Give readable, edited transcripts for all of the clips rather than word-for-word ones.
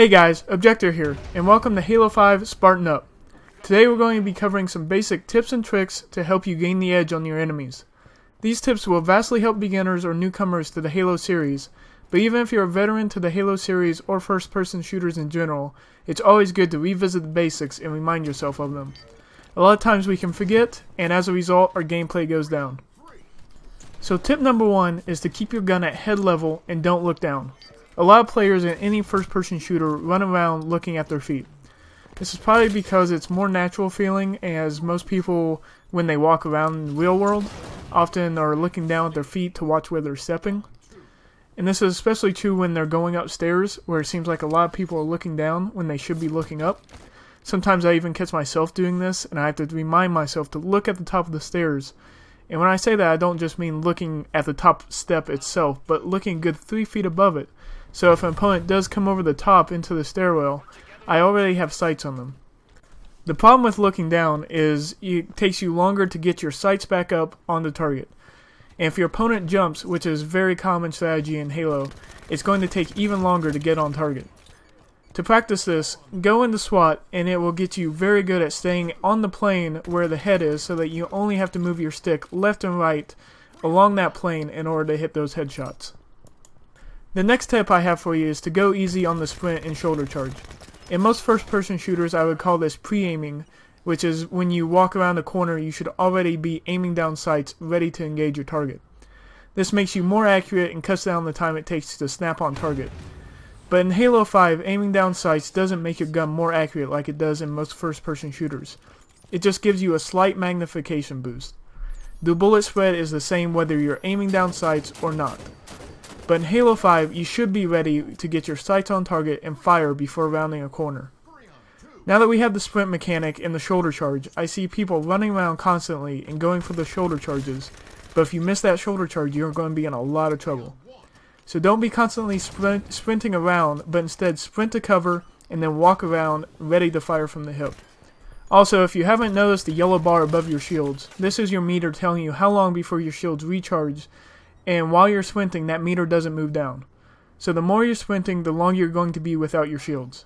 Hey guys, Objector here, and welcome to Halo 5 Spartan Up. Today we're going to be covering some basic tips and tricks to help you gain the edge on your enemies. These tips will vastly help beginners or newcomers to the Halo series, but even if you're a veteran to the Halo series or first-person shooters in general, it's always good to revisit the basics and remind yourself of them. A lot of times we can forget, and as a result our gameplay goes down. So tip number 1 is to keep your gun at head level and don't look down. A lot of players in any first-person shooter run around looking at their feet. This is probably because it's more natural feeling, as most people, when they walk around in the real world, often are looking down at their feet to watch where they're stepping. And this is especially true when they're going upstairs, where it seems like a lot of people are looking down when they should be looking up. Sometimes I even catch myself doing this, and I have to remind myself to look at the top of the stairs. And when I say that, I don't just mean looking at the top step itself, but looking a good 3 feet above it. So if an opponent does come over the top into the stairwell, I already have sights on them. The problem with looking down is it takes you longer to get your sights back up on the target. And if your opponent jumps, which is a very common strategy in Halo, it's going to take even longer to get on target. To practice this, go into SWAT and it will get you very good at staying on the plane where the head is, so that you only have to move your stick left and right along that plane in order to hit those headshots. The next tip I have for you is to go easy on the sprint and shoulder charge. In most first-person shooters, I would call this pre-aiming, which is when you walk around a corner, you should already be aiming down sights, ready to engage your target. This makes you more accurate and cuts down the time it takes to snap on target. But in Halo 5, aiming down sights doesn't make your gun more accurate like it does in most first-person shooters. It just gives you a slight magnification boost. The bullet spread is the same whether you're aiming down sights or not. But in Halo 5, you should be ready to get your sights on target and fire before rounding a corner. Now that we have the sprint mechanic and the shoulder charge, I see people running around constantly and going for the shoulder charges, but if you miss that shoulder charge, you're going to be in a lot of trouble. So don't be constantly sprinting around, but instead sprint to cover and then walk around ready to fire from the hip. Also, if you haven't noticed the yellow bar above your shields, this is your meter telling you how long before your shields recharge. And while you're sprinting, that meter doesn't move down. So the more you're sprinting, the longer you're going to be without your shields.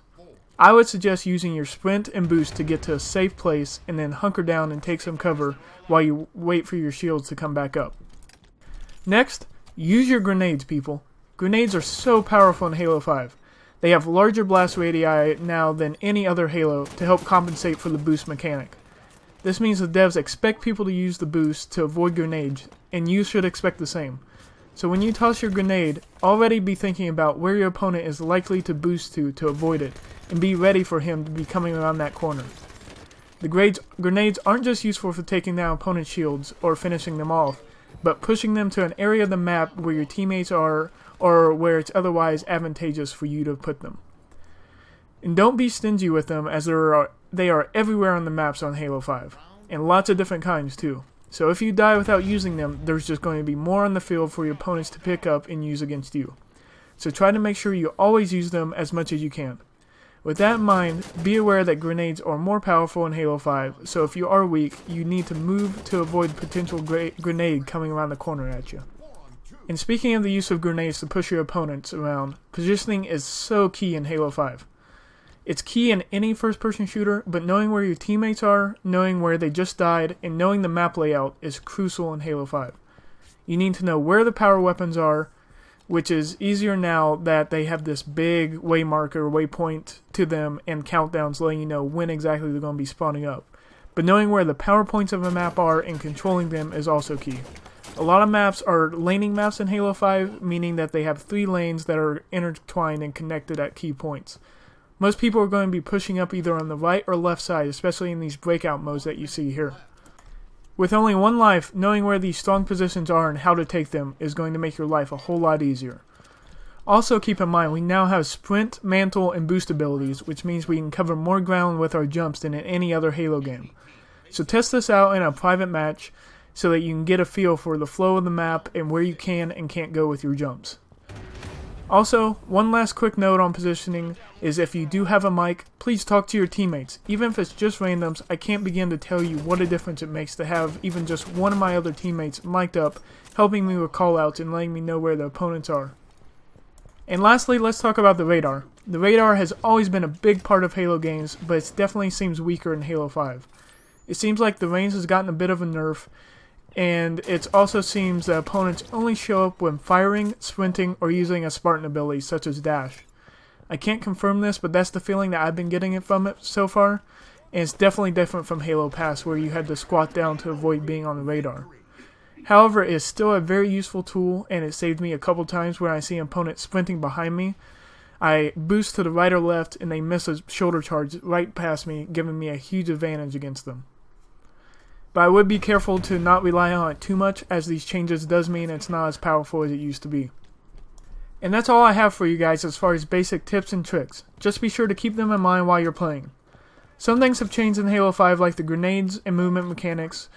I would suggest using your sprint and boost to get to a safe place and then hunker down and take some cover while you wait for your shields to come back up. Next, use your grenades, people. Grenades are so powerful in Halo 5. They have larger blast radii now than any other Halo to help compensate for the boost mechanic. This means the devs expect people to use the boost to avoid grenades, and you should expect the same. So when you toss your grenade, already be thinking about where your opponent is likely to boost to avoid it, and be ready for him to be coming around that corner. The grenades aren't just useful for taking down opponent's shields or finishing them off, but pushing them to an area of the map where your teammates are, or where it's otherwise advantageous for you to put them. And don't be stingy with them, as they are everywhere on the maps on Halo 5, and lots of different kinds too. So if you die without using them, there's just going to be more on the field for your opponents to pick up and use against you. So try to make sure you always use them as much as you can. With that in mind, be aware that grenades are more powerful in Halo 5, so if you are weak, you need to move to avoid potential grenade coming around the corner at you. And speaking of the use of grenades to push your opponents around, positioning is so key in Halo 5. It's key in any first-person shooter, but knowing where your teammates are, knowing where they just died, and knowing the map layout is crucial in Halo 5. You need to know where the power weapons are, which is easier now that they have this big waypoint to them and countdowns letting you know when exactly they're going to be spawning up. But knowing where the power points of a map are and controlling them is also key. A lot of maps are laning maps in Halo 5, meaning that they have 3 lanes that are intertwined and connected at key points. Most people are going to be pushing up either on the right or left side, especially in these breakout modes that you see here. With only one life, knowing where these strong positions are and how to take them is going to make your life a whole lot easier. Also keep in mind, we now have sprint, mantle, and boost abilities, which means we can cover more ground with our jumps than in any other Halo game. So test this out in a private match so that you can get a feel for the flow of the map and where you can and can't go with your jumps. Also, one last quick note on positioning is if you do have a mic, please talk to your teammates. Even if it's just randoms, I can't begin to tell you what a difference it makes to have even just one of my other teammates mic'd up, helping me with callouts and letting me know where the opponents are. And lastly, let's talk about the radar. The radar has always been a big part of Halo games, but it definitely seems weaker in Halo 5. It seems like the range has gotten a bit of a nerf, and it also seems that opponents only show up when firing, sprinting, or using a Spartan ability such as dash. I can't confirm this, but that's the feeling that I've been getting it from it so far, and it's definitely different from Halo Pass where you had to squat down to avoid being on the radar. However, it is still a very useful tool, and it saved me a couple times when I see an opponent sprinting behind me. I boost to the right or left, and they miss a shoulder charge right past me, giving me a huge advantage against them. But I would be careful to not rely on it too much, as these changes does mean it's not as powerful as it used to be. And that's all I have for you guys as far as basic tips and tricks. Just be sure to keep them in mind while you're playing. Some things have changed in Halo 5, like the grenades and movement mechanics.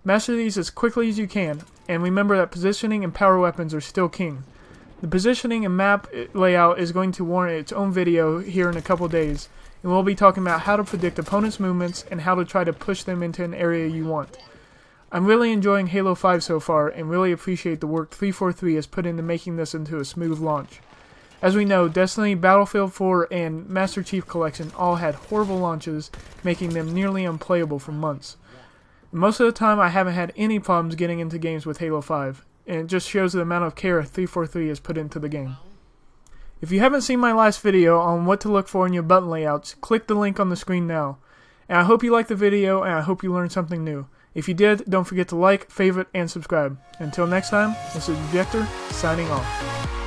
Master these as quickly as you can, and remember that positioning and power weapons are still king. The positioning and map layout is going to warrant its own video here in a couple days, and we'll be talking about how to predict opponents' movements and how to try to push them into an area you want. I'm really enjoying Halo 5 so far, and really appreciate the work 343 has put into making this into a smooth launch. As we know, Destiny, Battlefield 4, and Master Chief Collection all had horrible launches, making them nearly unplayable for months. Most of the time, I haven't had any problems getting into games with Halo 5, and it just shows the amount of care 343 has put into the game. If you haven't seen my last video on what to look for in your button layouts, click the link on the screen now. And I hope you liked the video, and I hope you learned something new. If you did, don't forget to like, favorite, and subscribe. Until next time, this is Objector, signing off.